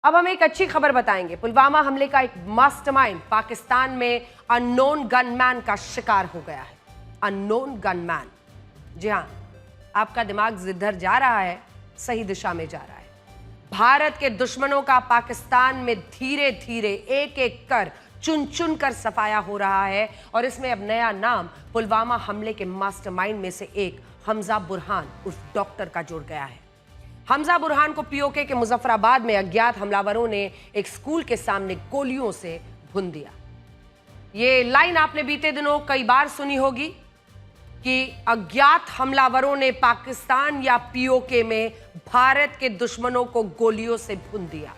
अब हम एक अच्छी खबर बताएंगे। पुलवामा हमले का एक मास्टरमाइंड पाकिस्तान में अननोन गनमैन का शिकार हो गया है। अननोन गनमैन, जी हाँ, आपका दिमाग जिधर जा रहा है सही दिशा में जा रहा है। भारत के दुश्मनों का पाकिस्तान में धीरे धीरे एक एक कर चुन चुन कर सफाया हो रहा है और इसमें अब नया नाम पुलवामा हमले के मास्टरमाइंड में से एक हमजा बुरहान उर्फ डॉक्टर का जुड़ गया है। हमजा बुरहान को पीओके के मुजफ्फराबाद में अज्ञात हमलावरों ने एक स्कूल के सामने गोलियों से भून दिया। ये लाइन आपने बीते दिनों कई बार सुनी होगी कि अज्ञात हमलावरों ने पाकिस्तान या पीओके में भारत के दुश्मनों को गोलियों से भून दिया।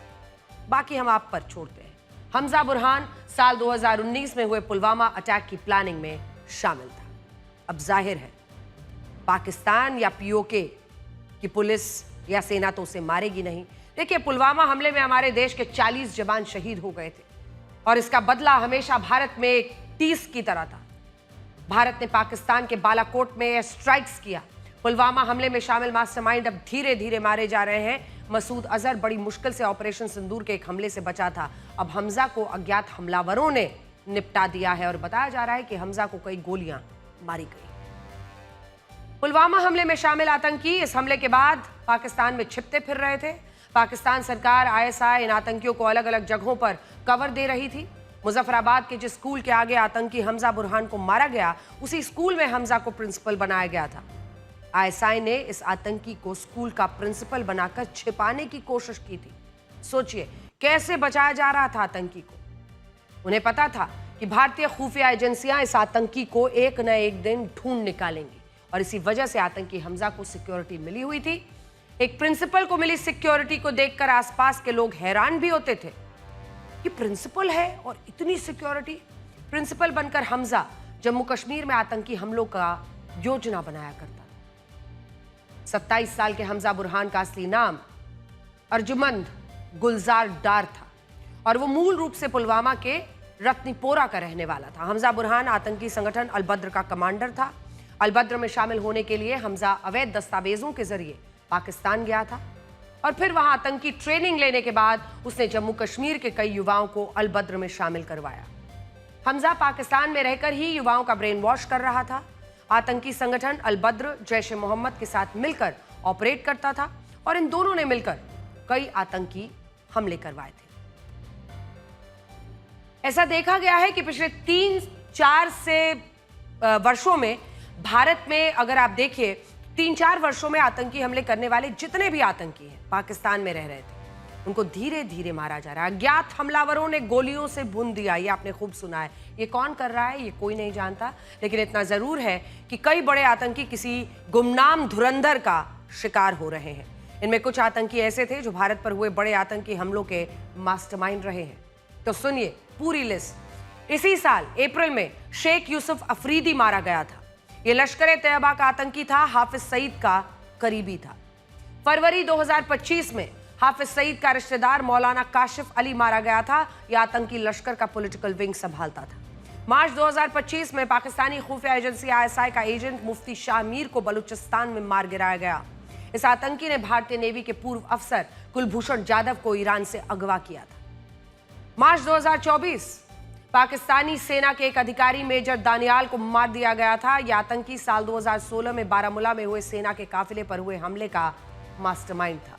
बाकी हम आप पर छोड़ते हैं। हमजा बुरहान साल 2019 में हुए पुलवामा अटैक की प्लानिंग में शामिल था। अब जाहिर है पाकिस्तान या पीओके की पुलिस या सेना तो उसे मारेगी नहीं। देखिए, पुलवामा हमले में हमारे देश के 40 जवान शहीद हो गए थे और इसका बदला हमेशा भारत में एक तीस की तरह था। भारत ने पाकिस्तान के बालाकोट में स्ट्राइक्स किया। पुलवामा हमले में शामिल मास्टरमाइंड अब धीरे धीरे मारे जा रहे हैं। मसूद अजहर बड़ी मुश्किल से ऑपरेशन सिंदूर के एक हमले से बचा था। अब हमजा को अज्ञात हमलावरों ने निपटा दिया है और बताया जा रहा है कि हमजा को कई गोलियां मारी गई। पुलवामा हमले में शामिल आतंकी इस हमले के बाद पाकिस्तान में छिपते फिर रहे थे। पाकिस्तान सरकार आईएसआई इन आतंकियों को अलग अलग जगहों पर कवर दे रही थी। मुजफ्फराबाद के जिस स्कूल के आगे आतंकी हमजा बुरहान को मारा गया, उसी स्कूल में हमजा को प्रिंसिपल बनाया गया था। आईएसआई ने इस आतंकी को स्कूल का प्रिंसिपल बनाकर छिपाने की कोशिश की थी। सोचिए कैसे बचाया जा रहा था आतंकी को। उन्हें पता था कि भारतीय खुफिया एजेंसियां इस आतंकी को एक न एक दिन ढूंढ निकालेंगी और इसी वजह से आतंकी हमजा को सिक्योरिटी मिली हुई थी। एक प्रिंसिपल को मिली सिक्योरिटी को देखकर आसपास के लोग हैरान भी होते थे कि प्रिंसिपल है और इतनी सिक्योरिटी। प्रिंसिपल बनकर हमजा जम्मू कश्मीर में आतंकी हमलों का योजना बनाया करता था। 27 साल के हमजा बुरहान का असली नाम अर्जुमंद गुलजार डार था और वो मूल रूप से पुलवामा के रत्नीपोरा का रहने वाला था। हमजा बुरहान आतंकी संगठन अलबद्र का कमांडर था। अलबद्र में शामिल होने के लिए हमजा अवैध दस्तावेजों के जरिए पाकिस्तान गया था और फिर वहां आतंकी ट्रेनिंग लेने के बाद उसने जम्मू कश्मीर के कई युवाओं को अलबद्र में शामिल करवाया। हमजा पाकिस्तान में रहकर ही युवाओं का ब्रेन वॉश कर रहा था। आतंकी संगठन अलबद्र जैश ए मोहम्मद के साथ मिलकर ऑपरेट करता था और इन दोनों ने मिलकर कई आतंकी हमले करवाए थे। ऐसा देखा गया है कि पिछले 3-4 से वर्षों में भारत में अगर आप देखिए 3-4 वर्षों में आतंकी हमले करने वाले जितने भी आतंकी हैं पाकिस्तान में रह रहे थे, उनको धीरे धीरे मारा जा रहा है। अज्ञात हमलावरों ने गोलियों से भून दिया। ये आपने खूब सुना है। ये कौन कर रहा है ये कोई नहीं जानता, लेकिन इतना जरूर है कि कई बड़े आतंकी किसी गुमनाम धुरंधर का शिकार हो रहे हैं। इनमें कुछ आतंकी ऐसे थे जो भारत पर हुए बड़े आतंकी हमलों के मास्टरमाइंड रहे हैं। तो सुनिए पूरी लिस्ट। इसी साल अप्रैल में शेख यूसुफ अफरीदी मारा गया था। ये लश्कर-ए-तैयबा का आतंकी था। हाफिज सईद का करीबी था। फरवरी 2025 में हाफिज सईद का रिश्तेदार मौलाना काशिफ अली मारा गया था। यह आतंकी लश्कर का पॉलिटिकल विंग संभालता था। मार्च 2025 में पाकिस्तानी खुफिया एजेंसी आईएसआई का एजेंट मुफ्ती शाह मीर को बलूचिस्तान में मार गिराया गया। इस आतंकी ने भारतीय नेवी के पूर्व अफसर कुलभूषण जाधव को ईरान से अगवा किया था। मार्च 2024 पाकिस्तानी सेना के एक अधिकारी मेजर दानियाल को मार दिया गया था। यह आतंकी साल 2016 में बारामूला में हुए सेना के काफिले पर हुए हमले का मास्टरमाइंड था।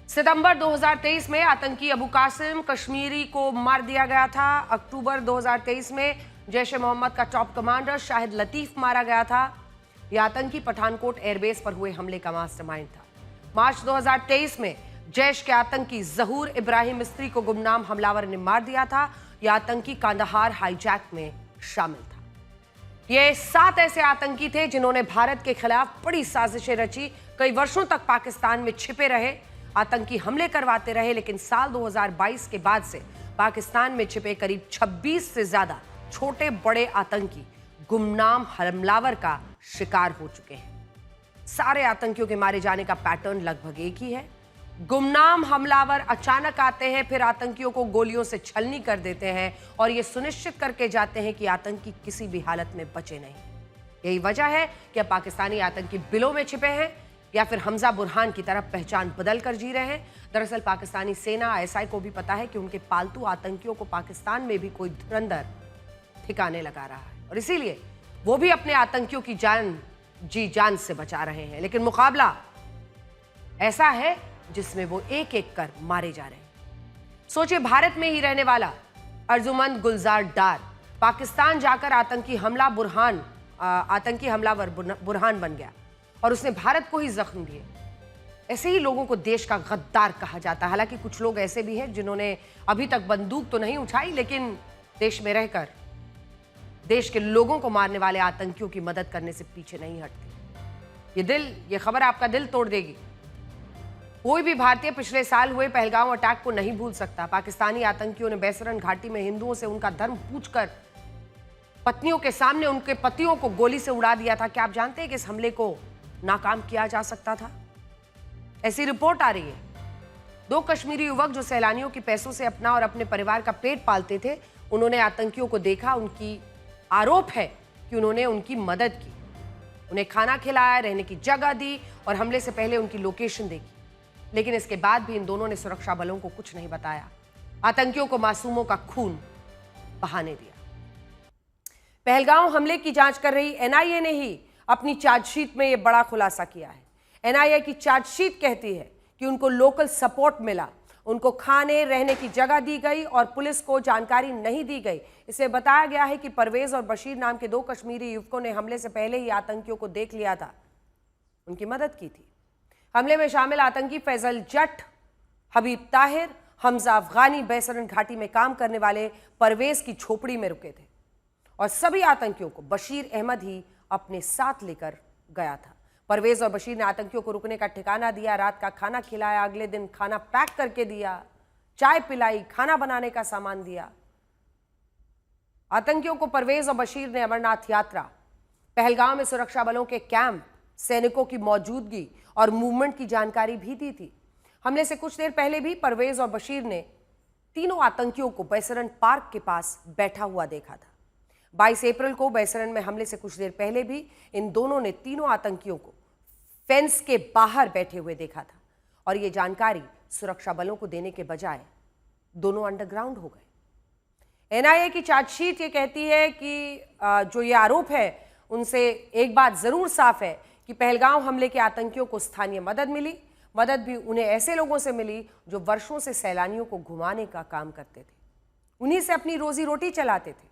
सितंबर 2023 में आतंकी अबू कासिम कश्मीरी को मार दिया गया था। अक्टूबर 2023 में जैश ए मोहम्मद का टॉप कमांडर शाहिद लतीफ मारा गया था। यह आतंकी पठानकोट एयरबेस पर हुए हमले का मास्टरमाइंड था। मार्च 2023 में जैश के आतंकी जहूर इब्राहिम मिस्त्री को गुमनाम हमलावर ने मार दिया था। यह आतंकी कांदाहार हाईजैक में शामिल था। ये 7 ऐसे आतंकी थे जिन्होंने भारत के खिलाफ बड़ी साजिशें रची। कई वर्षों तक पाकिस्तान में छिपे रहे, आतंकी हमले करवाते रहे, लेकिन साल 2022 के बाद से पाकिस्तान में छिपे करीब 26 से ज्यादा छोटे बड़े आतंकी गुमनाम हमलावर का शिकार हो चुके हैं। सारे आतंकियों के मारे जाने का पैटर्न लगभग एक ही है। गुमनाम हमलावर अचानक आते हैं, फिर आतंकियों को गोलियों से छलनी कर देते हैं और ये सुनिश्चित करके जाते हैं कि आतंकी किसी भी हालत में बचे नहीं। यही वजह है कि अब पाकिस्तानी आतंकी बिलों में छिपे हैं। या फिर हमजा बुरहान की तरफ पहचान बदल कर जी रहे हैं। दरअसल पाकिस्तानी सेना आईएसआई को भी पता है कि उनके पालतू आतंकियों को पाकिस्तान में भी कोई धुरंधर ठिकाने लगा रहा है और इसीलिए वो भी अपने आतंकियों की जी जान से बचा रहे हैं। लेकिन मुकाबला ऐसा है जिसमें वो एक एक कर मारे जा रहे हैं। सोचिए, भारत में ही रहने वाला अर्जुमंद गुलजार डार पाकिस्तान जाकर आतंकी हमलावर बुरहान बन गया और उसने भारत को ही जख्म दिए। ऐसे ही लोगों को देश का गद्दार कहा जाता है। हालांकि कुछ लोग ऐसे भी हैं जिन्होंने अभी तक बंदूक तो नहीं उठाई, लेकिन देश में रहकर देश के लोगों को मारने वाले आतंकियों की मदद करने से पीछे नहीं हटते। ये खबर आपका दिल तोड़ देगी। कोई भी भारतीय पिछले साल हुए पहलगाम अटैक को नहीं भूल सकता। पाकिस्तानी आतंकियों ने बैसरन घाटी में हिंदुओं से उनका धर्म पूछकर पत्नियों के सामने उनके पतियों को गोली से उड़ा दिया था। क्या आप जानते हैं कि इस हमले को नाकाम किया जा सकता था? ऐसी रिपोर्ट आ रही है। 2 कश्मीरी युवक जो सैलानियों के पैसों से अपना और अपने परिवार का पेट पालते थे, उन्होंने आतंकियों को देखा। उनकी आरोप है कि उन्होंने उनकी मदद की, उन्हें खाना खिलाया, रहने की जगह दी और हमले से पहले उनकी लोकेशन देखी। लेकिन इसके बाद भी इन दोनों ने सुरक्षा बलों को कुछ नहीं बताया। आतंकियों को मासूमों का खून बहाने दिया। पहलगाम हमले की जांच कर रही एनआईए ने ही अपनी चार्जशीट में यह बड़ा खुलासा किया है। एनआईए की चार्जशीट कहती है कि उनको लोकल सपोर्ट मिला, उनको खाने रहने की जगह दी गई और पुलिस को जानकारी नहीं दी गई। इसे बताया गया है कि परवेज और बशीर नाम के 2 कश्मीरी युवकों ने हमले से पहले ही आतंकियों को देख लिया था, उनकी मदद की थी। हमले में शामिल आतंकी फैजल जट, हबीब ताहिर, हमजा अफगानी बैसरन घाटी में काम करने वाले परवेज की झोपड़ी में रुके थे और सभी आतंकियों को बशीर अहमद ही अपने साथ लेकर गया था। परवेज और बशीर ने आतंकियों को रुकने का ठिकाना दिया, रात का खाना खिलाया, अगले दिन खाना पैक करके दिया, चाय पिलाई, खाना बनाने का सामान दिया। आतंकियों को परवेज और बशीर ने अमरनाथ यात्रा, पहलगाम में सुरक्षा बलों के कैंप, सैनिकों की मौजूदगी और मूवमेंट की जानकारी भी दी थी। हमले से कुछ देर पहले भी परवेज और बशीर ने तीनों आतंकियों को बैसरन पार्क के पास बैठा हुआ देखा था। 22 अप्रैल को बैसरन में हमले से कुछ देर पहले भी इन दोनों ने तीनों आतंकियों को फेंस के बाहर बैठे हुए देखा था और ये जानकारी सुरक्षा बलों को देने के बजाय दोनों अंडरग्राउंड हो गए। एनआईए की चार्जशीट ये कहती है कि जो ये आरोप है उनसे एक बात जरूर साफ है कि पहलगाम हमले के आतंकियों को स्थानीय मदद मिली। मदद भी उन्हें ऐसे लोगों से मिली जो वर्षों से सैलानियों को घुमाने का काम करते थे, उन्हीं से अपनी रोजी रोटी चलाते थे।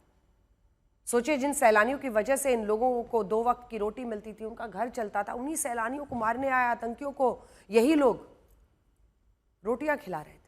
सोचिए, जिन सैलानियों की वजह से इन लोगों को 2 वक्त की रोटी मिलती थी, उनका घर चलता था, उन्हीं सैलानियों को मारने आए आतंकियों को यही लोग रोटियां खिला रहे थे।